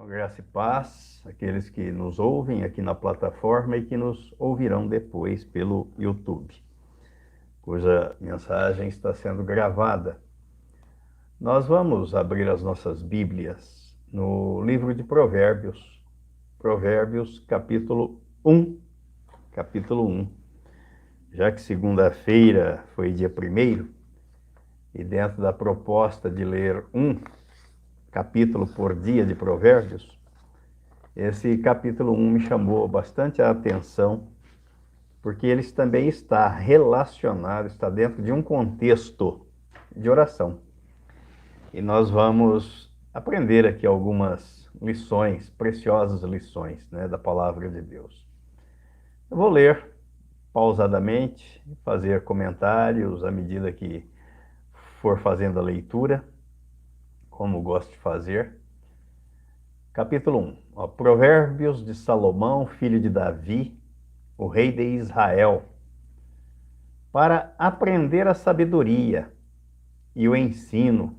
Graça e paz, aqueles que nos ouvem aqui na plataforma e que nos ouvirão depois pelo YouTube, cuja mensagem está sendo gravada. Nós vamos abrir as nossas Bíblias no livro de Provérbios, Provérbios capítulo 1, já que segunda-feira foi dia 1º, e dentro da proposta de ler um capítulo por dia de Provérbios, esse capítulo 1 me chamou bastante a atenção, porque ele também está relacionado, está dentro de um contexto de oração. E nós vamos aprender aqui algumas lições, preciosas lições, da palavra de Deus. Eu vou ler pausadamente, fazer comentários à medida que for fazendo a leitura, como gosto de fazer. Capítulo 1. Provérbios de Salomão, filho de Davi, o rei de Israel, para aprender a sabedoria e o ensino,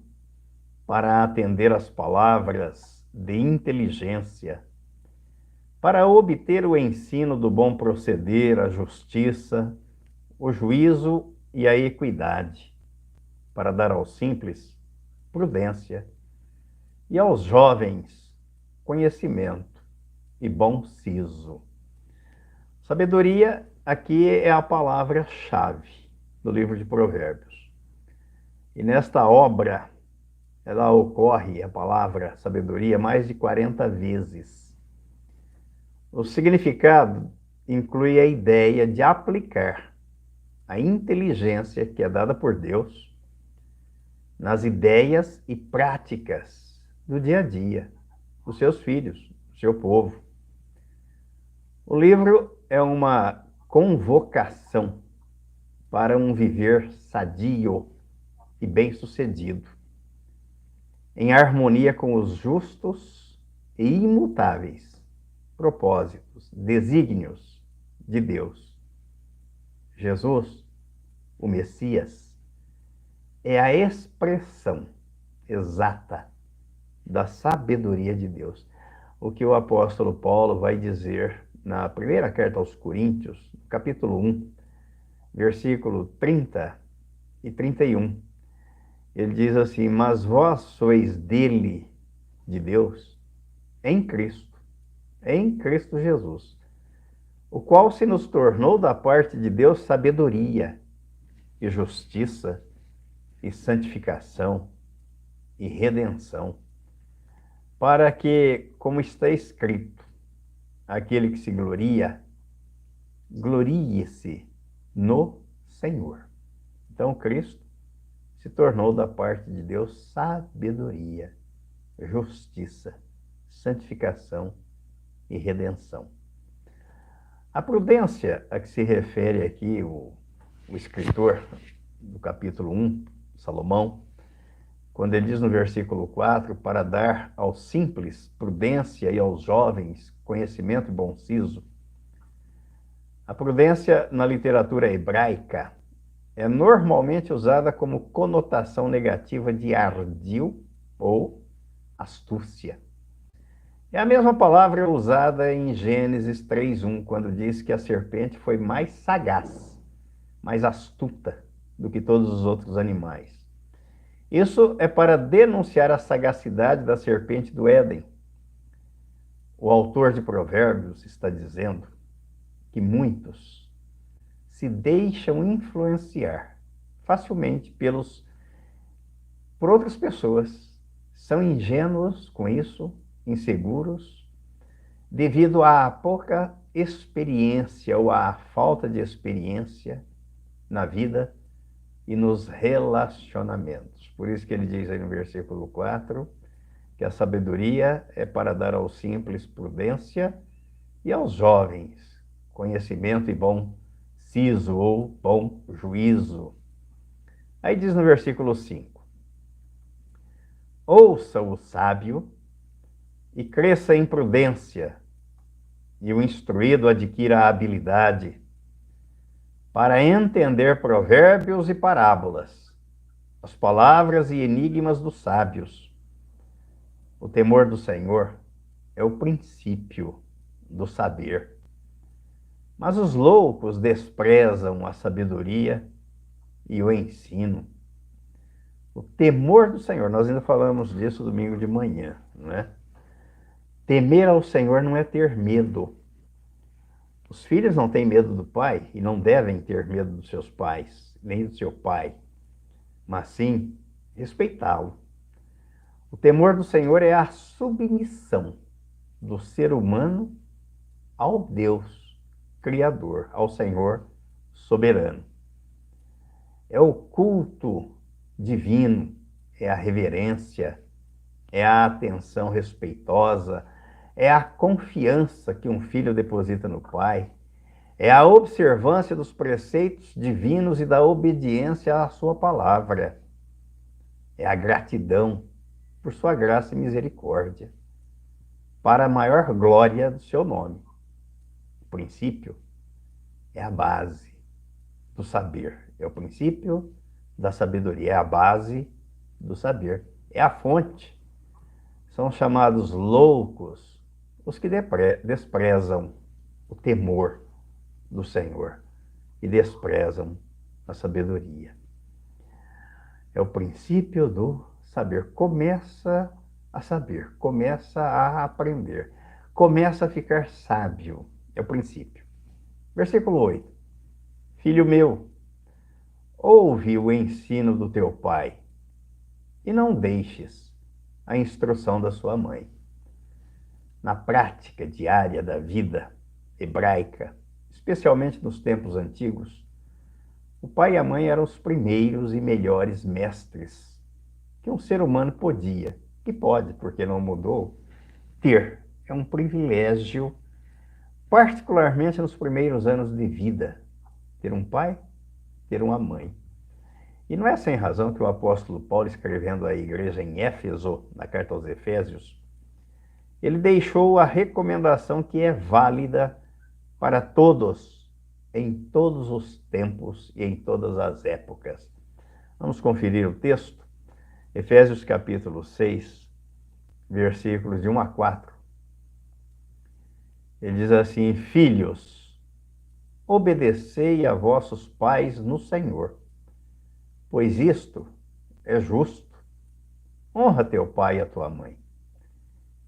para atender às palavras de inteligência, para obter o ensino do bom proceder, a justiça, o juízo e a equidade, para dar aos simples prudência e aos jovens conhecimento e bom siso. Sabedoria aqui é a palavra-chave do livro de Provérbios. E nesta obra, ela ocorre, a palavra sabedoria, mais de 40 vezes. O significado inclui a ideia de aplicar a inteligência que é dada por Deus nas ideias e práticas do dia a dia dos seus filhos, do seu povo. O livro é uma convocação para um viver sadio e bem-sucedido, em harmonia com os justos e imutáveis propósitos, desígnios de Deus. Jesus, o Messias, é a expressão exata da sabedoria de Deus. O que o apóstolo Paulo vai dizer na primeira carta aos Coríntios, capítulo 1, versículo 30 e 31. Ele diz assim: mas vós sois dele, de Deus, em Cristo Jesus, o qual se nos tornou da parte de Deus sabedoria e justiça e santificação e redenção, para que, como está escrito, aquele que se gloria, glorie-se no Senhor. Então, Cristo se tornou da parte de Deus sabedoria, justiça, santificação e redenção. A prudência a que se refere aqui o escritor do capítulo 1, Salomão, quando ele diz no versículo 4, para dar aos simples prudência e aos jovens conhecimento e bom siso. A prudência na literatura hebraica é normalmente usada como conotação negativa de ardil ou astúcia. É a mesma palavra usada em Gênesis 3:1, quando diz que a serpente foi mais sagaz, mais astuta do que todos os outros animais. Isso é para denunciar a sagacidade da serpente do Éden. O autor de Provérbios está dizendo que muitos se deixam influenciar facilmente por outras pessoas, são ingênuos com isso, inseguros, devido à pouca experiência ou à falta de experiência na vida e nos relacionamentos. Por isso que ele diz aí no versículo 4, que a sabedoria é para dar aos simples prudência e aos jovens conhecimento e bom siso ou bom juízo. Aí diz no versículo 5, ouça o sábio e cresça em prudência, e o instruído adquira a habilidade para entender provérbios e parábolas, as palavras e enigmas dos sábios. O temor do Senhor é o princípio do saber. Mas os loucos desprezam a sabedoria e o ensino. O temor do Senhor, nós ainda falamos disso domingo de manhã, não é? Temer ao Senhor não é ter medo. Os filhos não têm medo do pai e não devem ter medo dos seus pais, nem do seu pai, mas sim respeitá-lo. O temor do Senhor é a submissão do ser humano ao Deus Criador, ao Senhor soberano. É o culto divino, é a reverência, é a atenção respeitosa, é a confiança que um filho deposita no pai, é a observância dos preceitos divinos e da obediência à sua palavra, é a gratidão por sua graça e misericórdia, para a maior glória do seu nome. O princípio é a base do saber, é o princípio da sabedoria, é a base do saber, é a fonte. São chamados loucos os que desprezam o temor do Senhor e desprezam a sabedoria. É o princípio do saber. Começa a saber, começa a aprender, começa a ficar sábio. É o princípio. Versículo 8. Filho meu, ouve o ensino do teu pai e não deixes a instrução da sua mãe. Na prática diária da vida hebraica, especialmente nos tempos antigos, o pai e a mãe eram os primeiros e melhores mestres que um ser humano podia, que pode, porque não mudou, ter. É um privilégio, particularmente nos primeiros anos de vida, ter um pai, ter uma mãe. E não é sem razão que o apóstolo Paulo, escrevendo à igreja em Éfeso, na carta aos Efésios, ele deixou a recomendação que é válida para todos, em todos os tempos e em todas as épocas. Vamos conferir o texto? Efésios capítulo 6, versículos de 1 a 4. Ele diz assim: Filhos, obedecei a vossos pais no Senhor, pois isto é justo. Honra teu pai e a tua mãe.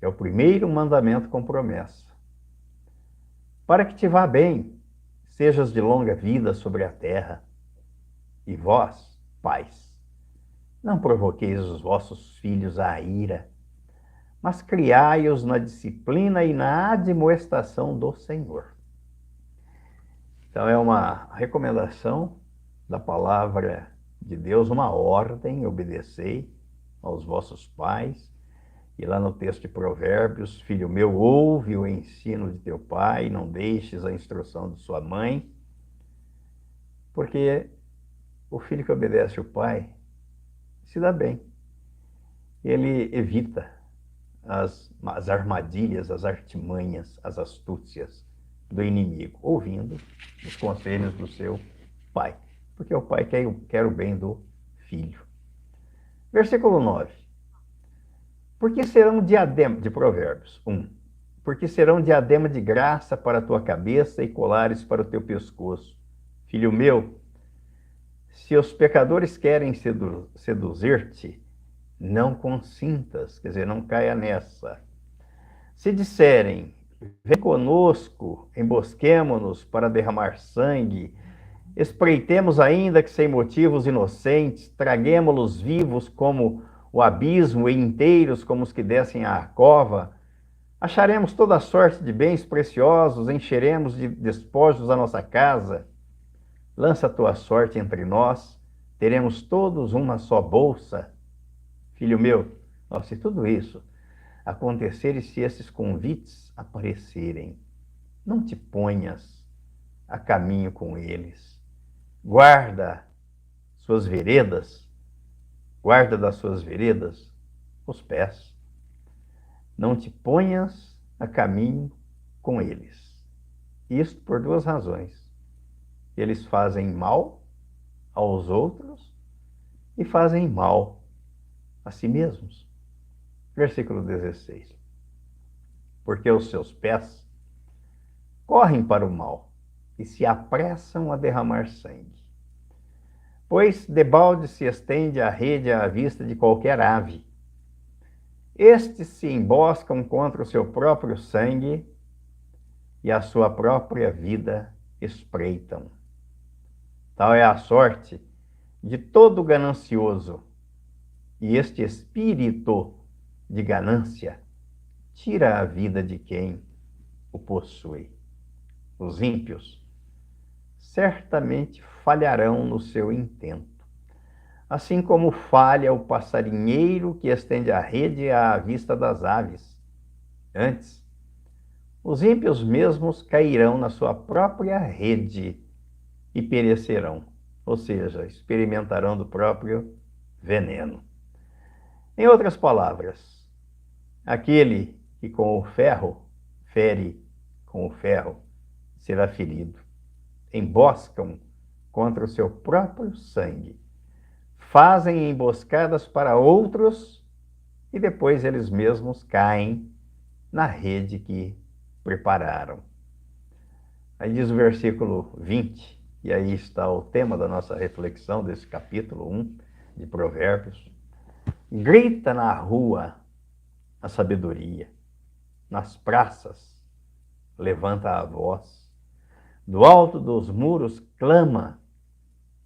É o primeiro mandamento com promessa. Para que te vá bem, sejas de longa vida sobre a terra. E vós, pais, não provoqueis os vossos filhos à ira, mas criai-os na disciplina e na admoestação do Senhor. Então é uma recomendação da palavra de Deus, uma ordem: obedecei aos vossos pais. E lá no texto de Provérbios: filho meu, ouve o ensino de teu pai, não deixes a instrução de sua mãe, porque o filho que obedece o pai se dá bem. Ele evita as armadilhas, as artimanhas, as astúcias do inimigo, ouvindo os conselhos do seu pai, porque o pai quer o bem do filho. Versículo 9. Porque serão diadema, de Provérbios 1, porque serão diadema de graça para a tua cabeça e colares para o teu pescoço. Filho meu, se os pecadores querem seduzir-te, não consintas, quer dizer, não caia nessa. Se disserem, vem conosco, embosquemo-nos para derramar sangue, espreitemos ainda que sem motivos inocentes, traguemo-los vivos como o abismo e inteiros como os que descem à cova, acharemos toda sorte de bens preciosos, encheremos de despojos a nossa casa. Lança a tua sorte entre nós, teremos todos uma só bolsa. Filho meu, se tudo isso acontecer e se esses convites aparecerem, não te ponhas a caminho com eles. Guarda das suas veredas os pés. Não te ponhas a caminho com eles. Isto por duas razões. Eles fazem mal aos outros e fazem mal a si mesmos. Versículo 16. porque os seus pés correm para o mal e se apressam a derramar sangue. Pois debalde se estende a rede à vista de qualquer ave. Estes se emboscam contra o seu próprio sangue e a sua própria vida espreitam. Tal é a sorte de todo ganancioso, e este espírito de ganância tira a vida de quem o possui. Os ímpios certamente falharão no seu intento, assim como falha o passarinheiro que estende a rede à vista das aves. Antes, os ímpios mesmos cairão na sua própria rede e perecerão, ou seja, experimentarão do próprio veneno. Em outras palavras, aquele que com o ferro fere com o ferro será ferido. Emboscam contra o seu próprio sangue, fazem emboscadas para outros e depois eles mesmos caem na rede que prepararam. Aí diz o versículo 20, e aí está o tema da nossa reflexão desse capítulo 1 de Provérbios. Grita na rua a sabedoria, nas praças levanta a voz, do alto dos muros clama,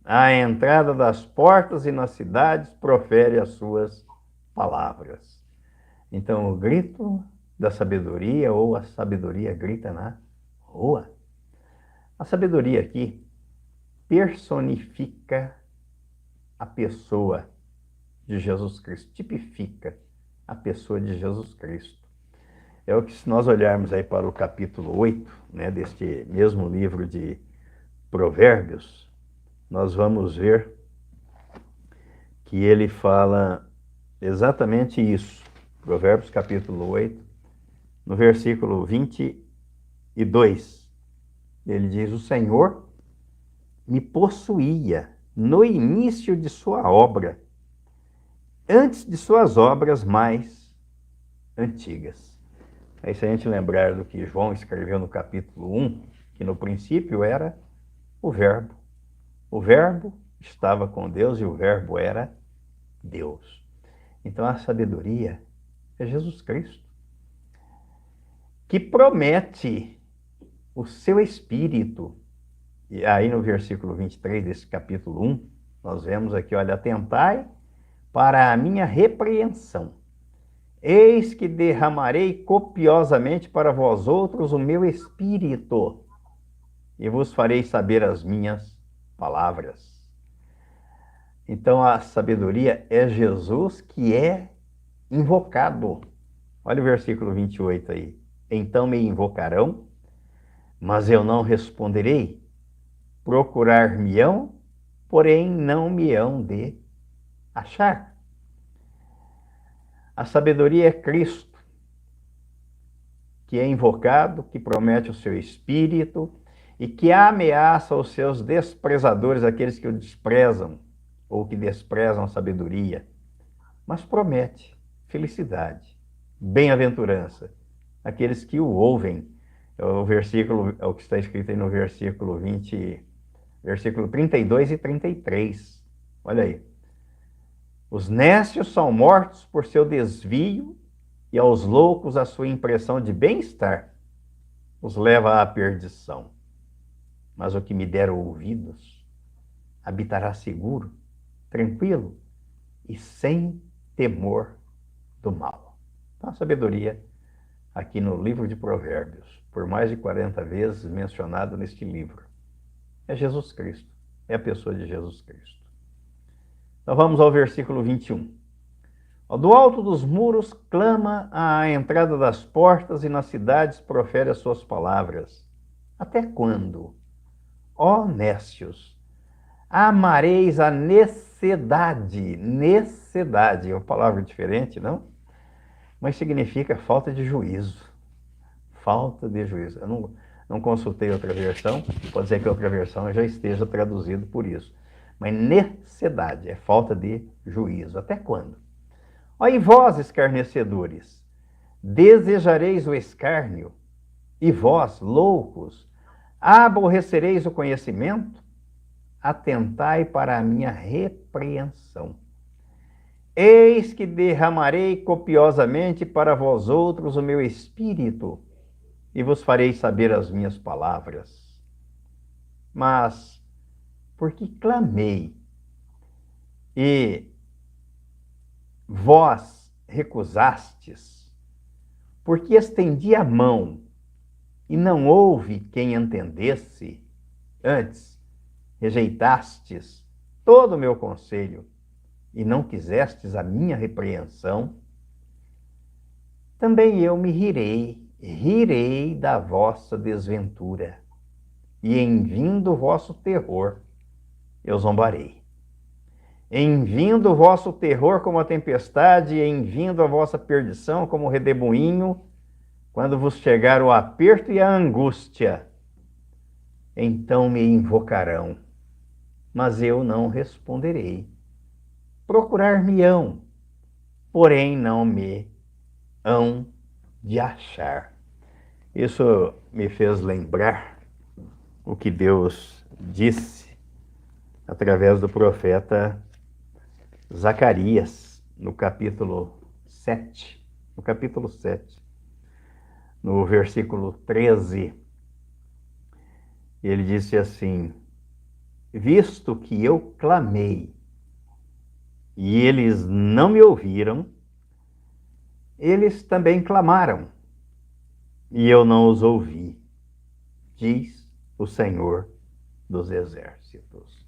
à entrada das portas e nas cidades profere as suas palavras. Então, o grito da sabedoria, ou a sabedoria grita na rua. A sabedoria aqui personifica a pessoa de Jesus Cristo, tipifica a pessoa de Jesus Cristo. É o que, se nós olharmos aí para o capítulo 8, né, deste mesmo livro de Provérbios, nós vamos ver que ele fala exatamente isso. Provérbios capítulo 8, no versículo 22, ele diz: o Senhor me possuía no início de sua obra, antes de suas obras mais antigas. Aí, se a gente lembrar do que João escreveu no capítulo 1, que no princípio era o Verbo. O Verbo estava com Deus e o Verbo era Deus. Então, a sabedoria é Jesus Cristo, que promete o seu Espírito. E aí, no versículo 23 desse capítulo 1, nós vemos aqui, olha, atentai para a minha repreensão. Eis que derramarei copiosamente para vós outros o meu Espírito, e vos farei saber as minhas palavras. Então, a sabedoria é Jesus que é invocado. Olha o versículo 28 aí. Então me invocarão, mas eu não responderei. Procurar-me-ão, porém não me hão de achar. A sabedoria é Cristo, que é invocado, que promete o seu Espírito e que ameaça os seus desprezadores, aqueles que o desprezam ou que desprezam a sabedoria, mas promete felicidade, bem-aventurança, aqueles que o ouvem. O versículo, é o que está escrito aí no versículo 20, versículo 32 e 33. Olha aí. Os nécios são mortos por seu desvio, e aos loucos a sua impressão de bem-estar os leva à perdição. Mas o que me der ouvidos habitará seguro, tranquilo e sem temor do mal. Então, a sabedoria, aqui no livro de Provérbios, por mais de 40 vezes mencionado neste livro, é Jesus Cristo, é a pessoa de Jesus Cristo. Então vamos ao versículo 21. Do alto dos muros clama, à entrada das portas e nas cidades profere as suas palavras. Até quando, ó nécios, amareis a necedade? Necedade é uma palavra diferente, não? Mas significa falta de juízo. Falta de juízo. Eu não consultei outra versão, pode ser que outra versão já esteja traduzido por isso. Mas necessidade é falta de juízo. Até quando? Ó, e vós, escarnecedores, desejareis o escárnio, e vós, loucos, aborrecereis o conhecimento? Atentai para a minha repreensão. Eis que derramarei copiosamente para vós outros o meu espírito, e vos farei saber as minhas palavras. Mas, porque clamei, e vós recusastes, porque estendi a mão, e não houve quem entendesse, antes rejeitastes todo o meu conselho, e não quisestes a minha repreensão, também eu me rirei da vossa desventura, e em vindo o vosso terror, eu zombarei. Em vindo o vosso terror como a tempestade, e em vindo a vossa perdição como o redemoinho, quando vos chegar o aperto e a angústia, então me invocarão, mas eu não responderei. Procurar-me-ão, porém não me hão de achar. Isso me fez lembrar o que Deus disse através do profeta Zacarias, no capítulo 7. No capítulo 7, no versículo 13, ele disse assim: visto que eu clamei e eles não me ouviram, eles também clamaram e eu não os ouvi, diz o Senhor dos Exércitos.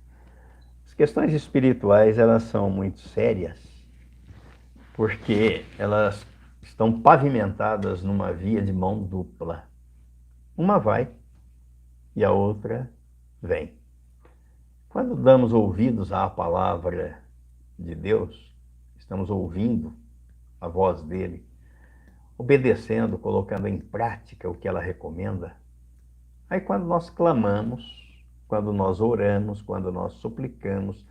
As questões espirituais, elas são muito sérias, porque elas estão pavimentadas numa via de mão dupla. Uma vai e a outra vem. Quando damos ouvidos à palavra de Deus, estamos ouvindo a voz dele, obedecendo, colocando em prática o que ela recomenda. Aí quando nós clamamos, quando nós oramos, quando nós suplicamos,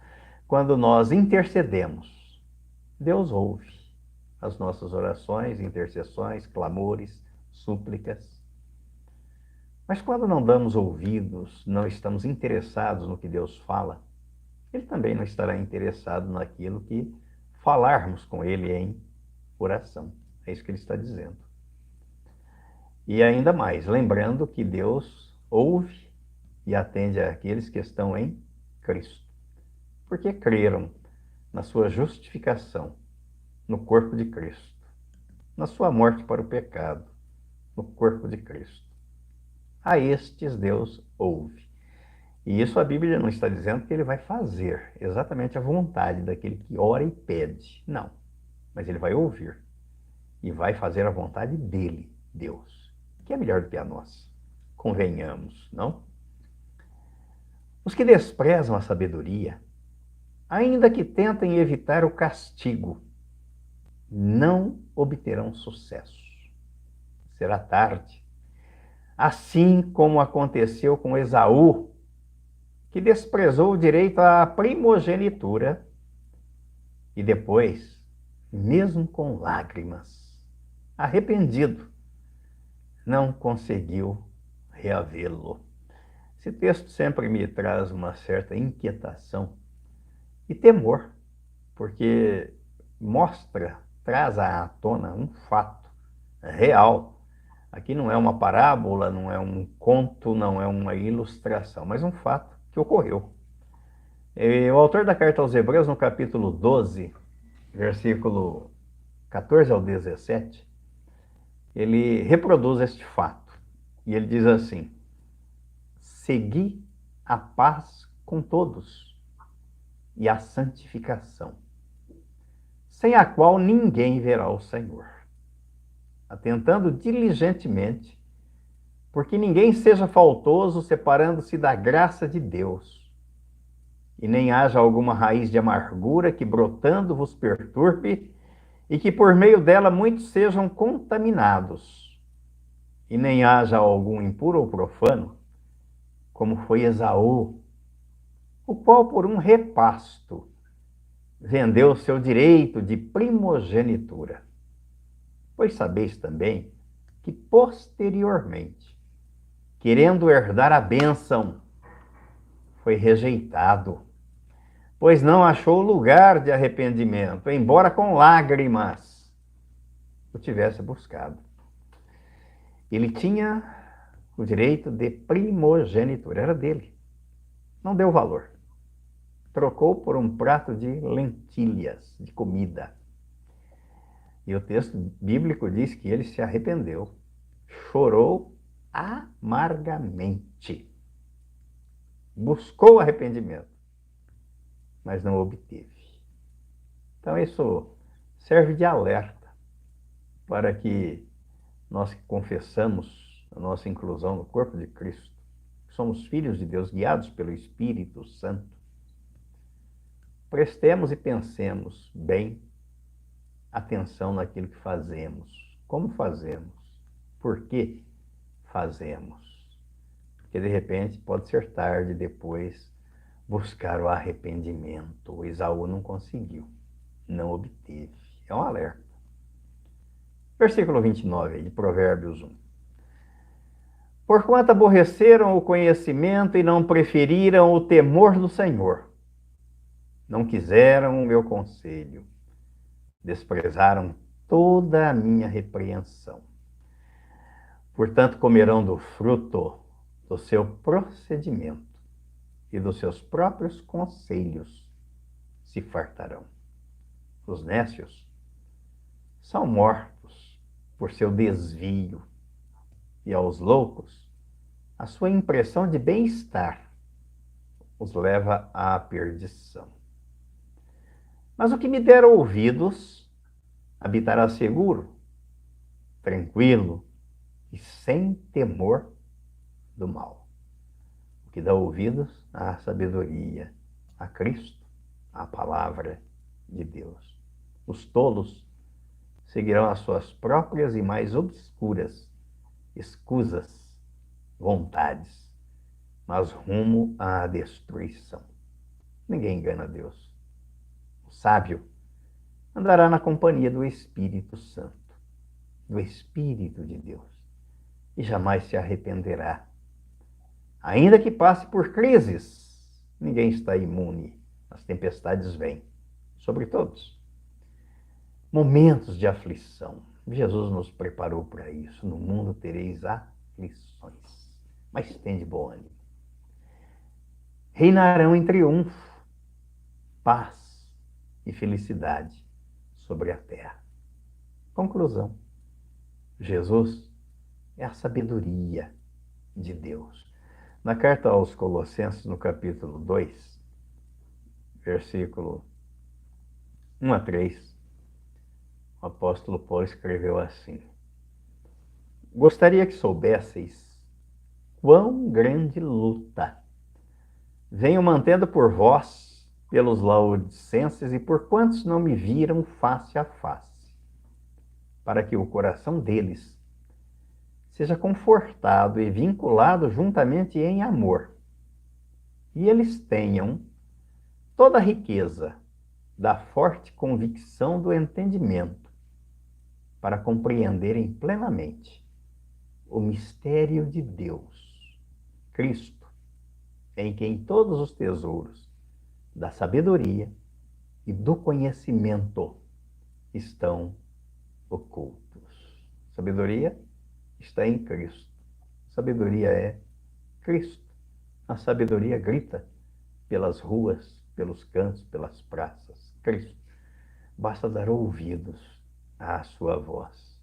quando nós intercedemos, Deus ouve as nossas orações, intercessões, clamores, súplicas. Mas quando não damos ouvidos, não estamos interessados no que Deus fala, Ele também não estará interessado naquilo que falarmos com Ele em oração. É isso que Ele está dizendo. E ainda mais, lembrando que Deus ouve e atende àqueles que estão em Cristo, porque creram na sua justificação, no corpo de Cristo, na sua morte para o pecado, no corpo de Cristo. A estes Deus ouve. E isso a Bíblia não está dizendo que ele vai fazer exatamente a vontade daquele que ora e pede. Não. Mas ele vai ouvir. E vai fazer a vontade dele, Deus, que é melhor do que a nossa. Convenhamos, não? Os que desprezam a sabedoria, ainda que tentem evitar o castigo, não obterão sucesso. Será tarde. Assim como aconteceu com Esaú, que desprezou o direito à primogenitura e depois, mesmo com lágrimas, arrependido, não conseguiu reavê-lo. Esse texto sempre me traz uma certa inquietação e temor, porque traz à tona um fato real. Aqui não é uma parábola, não é um conto, não é uma ilustração, mas um fato que ocorreu. E o autor da carta aos Hebreus, no capítulo 12, versículo 14 ao 17, ele reproduz este fato. E ele diz assim: segui a paz com todos e a santificação, sem a qual ninguém verá o Senhor, atentando diligentemente, porque ninguém seja faltoso, separando-se da graça de Deus, e nem haja alguma raiz de amargura que brotando vos perturbe, e que por meio dela muitos sejam contaminados, e nem haja algum impuro ou profano, como foi Esaú, o qual por um repasto vendeu seu direito de primogenitura. Pois sabeis também que posteriormente, querendo herdar a bênção, foi rejeitado, pois não achou lugar de arrependimento, embora com lágrimas o tivesse buscado. Ele tinha o direito de primogenitura, era dele. Não deu valor. Trocou por um prato de lentilhas, de comida. E o texto bíblico diz que ele se arrependeu, chorou amargamente, buscou arrependimento, mas não obteve. Então isso serve de alerta para que nós que confessamos a nossa inclusão no corpo de Cristo, somos filhos de Deus guiados pelo Espírito Santo, prestemos e pensemos bem atenção naquilo que fazemos, como fazemos, por que fazemos. Porque de repente pode ser tarde depois buscar o arrependimento. O Esaú não conseguiu, não obteve. É um alerta. Versículo 29 de Provérbios 1. Porquanto aborreceram o conhecimento e não preferiram o temor do Senhor, não quiseram o meu conselho, desprezaram toda a minha repreensão. Portanto, comerão do fruto do seu procedimento e dos seus próprios conselhos se fartarão. Os nécios são mortos por seu desvio, e aos loucos a sua impressão de bem-estar os leva à perdição. Mas o que me der ouvidos habitará seguro, tranquilo e sem temor do mal. O que dá ouvidos à sabedoria, a Cristo, à palavra de Deus. Os tolos seguirão as suas próprias e mais obscuras escusas, vontades, mas rumo à destruição. Ninguém engana Deus. O sábio andará na companhia do Espírito Santo, do Espírito de Deus, e jamais se arrependerá. Ainda que passe por crises, ninguém está imune. As tempestades vêm sobre todos. Momentos de aflição. Jesus nos preparou para isso. No mundo tereis aflições, mas tende bom ânimo. Reinarão em triunfo, paz e felicidade sobre a terra. Conclusão. Jesus é a sabedoria de Deus. Na carta aos Colossenses, no capítulo 2, versículo 1 a 3, o apóstolo Paulo escreveu assim: gostaria que soubesseis quão grande luta venho mantendo por vós, pelos laodicenses e por quantos não me viram face a face, para que o coração deles seja confortado e vinculado juntamente em amor, e eles tenham toda a riqueza da forte convicção do entendimento, para compreenderem plenamente o mistério de Deus, Cristo, em quem todos os tesouros da sabedoria e do conhecimento estão ocultos. Sabedoria está em Cristo. Sabedoria é Cristo. A sabedoria grita pelas ruas, pelos cantos, pelas praças. Cristo. Basta dar ouvidos à sua voz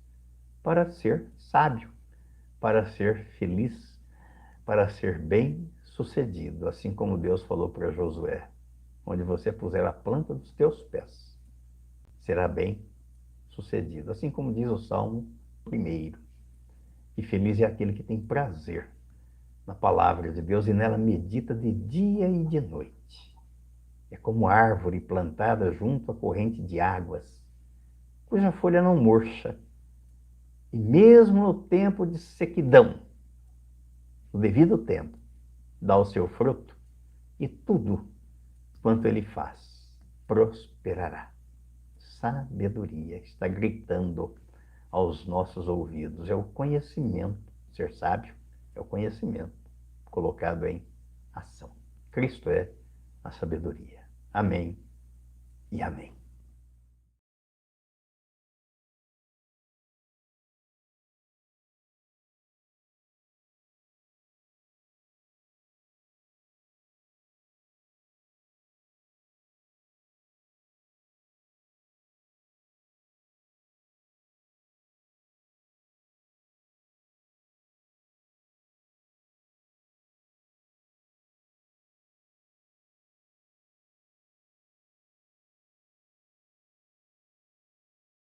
para ser sábio, para ser feliz, para ser bem-sucedido, assim como Deus falou para Josué: onde você puser a planta dos teus pés, será bem-sucedido. Assim como diz o Salmo 1. E feliz é aquele que tem prazer na palavra de Deus e nela medita de dia e de noite. É como árvore plantada junto à corrente de águas, cuja folha não murcha, e mesmo no tempo de sequidão, no devido tempo, dá o seu fruto, e tudo quanto ele faz prosperará. Sabedoria está gritando aos nossos ouvidos. É o conhecimento. Ser sábio é o conhecimento colocado em ação. Cristo é a sabedoria. Amém e amém.